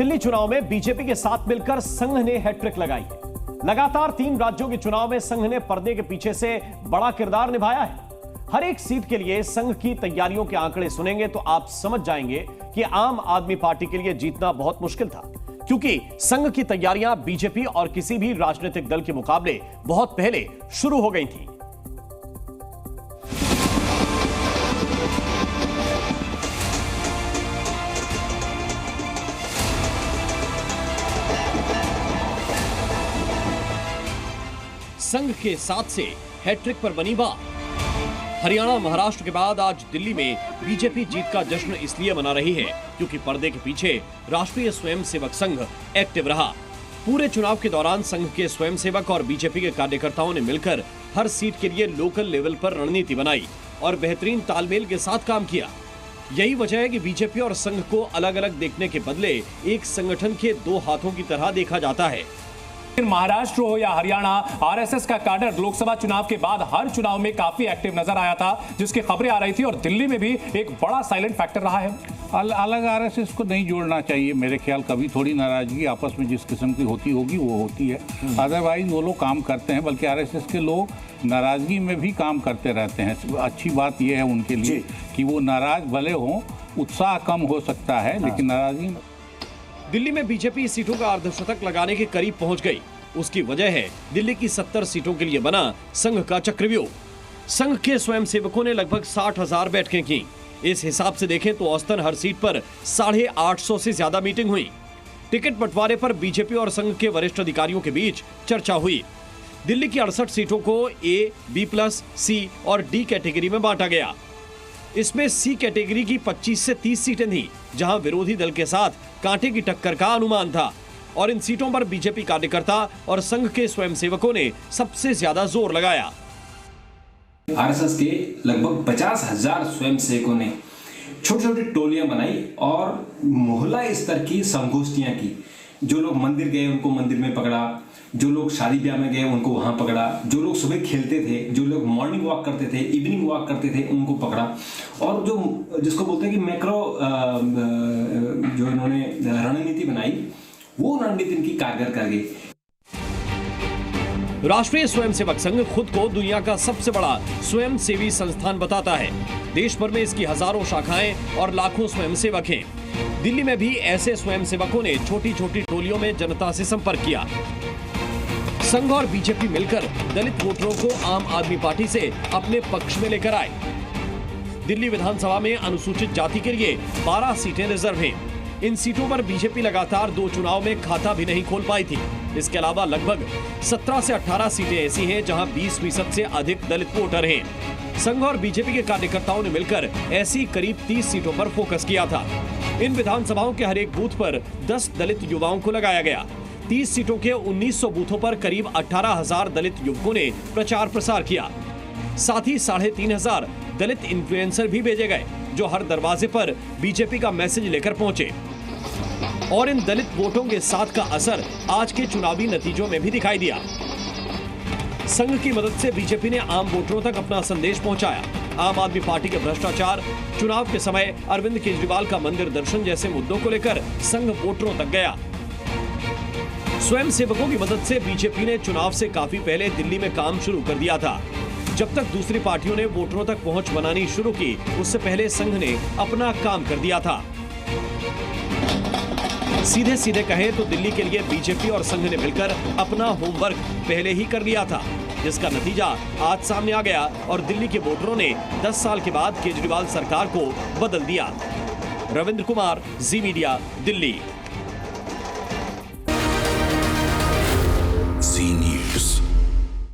दिल्ली चुनाव में बीजेपी के साथ मिलकर संघ ने हैट्रिक लगाई है। लगातार 3 राज्यों के चुनाव में संघ ने पर्दे के पीछे से बड़ा किरदार निभाया है। हर एक सीट के लिए संघ की तैयारियों के आंकड़े सुनेंगे तो आप समझ जाएंगे कि आम आदमी पार्टी के लिए जीतना बहुत मुश्किल था, क्योंकि संघ की तैयारियां बीजेपी और किसी भी राजनीतिक दल के मुकाबले बहुत पहले शुरू हो गई थी। संघ के साथ से हैट्रिक पर बनी बात। हरियाणा महाराष्ट्र के बाद आज दिल्ली में बीजेपी जीत का जश्न इसलिए मना रही है क्योंकि पर्दे के पीछे राष्ट्रीय स्वयंसेवक संघ एक्टिव रहा। पूरे चुनाव के दौरान संघ के स्वयंसेवक और बीजेपी के कार्यकर्ताओं ने मिलकर हर सीट के लिए लोकल लेवल पर रणनीति बनाई और बेहतरीन तालमेल के साथ काम किया। यही वजह है कि बीजेपी और संघ को अलग अलग देखने के बदले एक संगठन के 2 हाथों की तरह देखा जाता है। महाराष्ट्र हो या हरियाणा, आरएसएस का कैडर लोकसभा चुनाव के बाद हर चुनाव में काफी एक्टिव नजर आया था, जिसकी खबरें आ रही थी, और दिल्ली में भी एक बड़ा साइलेंट फैक्टर रहा है। अलग आरएसएस को नहीं जोड़ना चाहिए मेरे ख्याल। कभी थोड़ी नाराजगी आपस में जिस किस्म की होती होगी वो होती है, अदरवाइज वो लोग काम करते हैं। बल्कि आरएसएस के लोग नाराजगी में भी काम करते रहते हैं। अच्छी बात यह है उनके लिए कि वो नाराज भले हों, उत्साह कम हो सकता है लेकिन नाराजगी में। दिल्ली में बीजेपी सीटों का अर्धशतक लगाने के करीब पहुंच गई। उसकी वजह है दिल्ली की 70 सीटों के लिए बना संघ का चक्रव्यूह। संघ के स्वयंसेवकों ने लगभग 60,000 बैठकें की। इस हिसाब से देखें तो औसतन हर सीट पर 850 से ज्यादा मीटिंग हुई। टिकट बंटवारे पर बीजेपी और संघ के वरिष्ठ अधिकारियों के बीच चर्चा हुई। दिल्ली की 68 सीटों को ए, बी+, सी और डी कैटेगरी में बांटा गया। इसमें सी कैटेगरी की 25 से 30 सीटें थी, जहां विरोधी दल के साथ कांटे की टक्कर का अनुमान था, और इन सीटों पर बीजेपी कार्यकर्ता और संघ के स्वयंसेवकों ने सबसे ज्यादा जोर लगाया। आरएसएस के लगभग 50,000 स्वयंसेवकों ने छोटी छोटी टोलियां बनाई और मोहल्ला स्तर की संगोष्ठियां की। जो लोग मंदिर गए उनको मंदिर में पकड़ा, जो लोग शादी ब्याह में गए उनको वहां पकड़ा, जो लोग सुबह खेलते थे, जो लोग मॉर्निंग वॉक करते थे, इवनिंग वॉक करते थे, उनको पकड़ा। और जो जिसको बोलते हैं कि मैक्रो जो इन्होंने रणनीति बनाई, वो रणनीति इनकी कारगर कर गई। राष्ट्रीय स्वयंसेवक संघ खुद को दुनिया का सबसे बड़ा स्वयंसेवी संस्थान बताता है। देश भर में इसकी हजारों शाखाएं और लाखों स्वयंसेवक हैं। दिल्ली में भी ऐसे स्वयंसेवकों ने छोटी छोटी टोलियों में जनता से संपर्क किया। संघ और बीजेपी मिलकर दलित वोटरों को आम आदमी पार्टी से अपने पक्ष में लेकर आए। दिल्ली विधानसभा में अनुसूचित जाति के लिए 12 सीटें रिजर्व हैं। इन सीटों पर बीजेपी लगातार 2 चुनाव में खाता भी नहीं खोल पाई थी। इसके अलावा लगभग 17 से 18 सीटें ऐसी हैं जहां 20% से अधिक दलित वोटर हैं। संघ और बीजेपी के कार्यकर्ताओं ने मिलकर ऐसी करीब 30 सीटों पर फोकस किया था। इन विधानसभाओं के हर एक बूथ पर 10 दलित युवाओं को लगाया गया। 30 सीटों के 1900 बूथों पर करीब 18,000 दलित युवकों ने प्रचार प्रसार किया। साथ ही 3,500 दलित इन्फ्लुएंसर भी भेजे गए, जो हर दरवाजे पर बीजेपी का मैसेज लेकर पहुंचे। और इन दलित वोटों के साथ का असर आज के चुनावी नतीजों में भी दिखाई दिया। संघ की मदद से बीजेपी ने आम वोटरों तक अपना संदेश पहुंचाया। आम आदमी पार्टी के भ्रष्टाचार, चुनाव के समय अरविंद केजरीवाल का मंदिर दर्शन जैसे मुद्दों को लेकर संघ वोटरों तक गया। स्वयंसेवकों की मदद से बीजेपी ने चुनाव से काफी पहले दिल्ली में काम शुरू कर दिया था। जब तक दूसरी पार्टियों ने वोटरों तक पहुंच बनानी शुरू की, उससे पहले संघ ने अपना काम कर दिया था। सीधे सीधे कहें तो दिल्ली के लिए बीजेपी और संघ ने मिलकर अपना होमवर्क पहले ही कर लिया था, जिसका नतीजा आज सामने आ गया और दिल्ली के वोटरों ने 10 साल के बाद केजरीवाल सरकार को बदल दिया। रविंद्र कुमार, जी मीडिया, दिल्ली।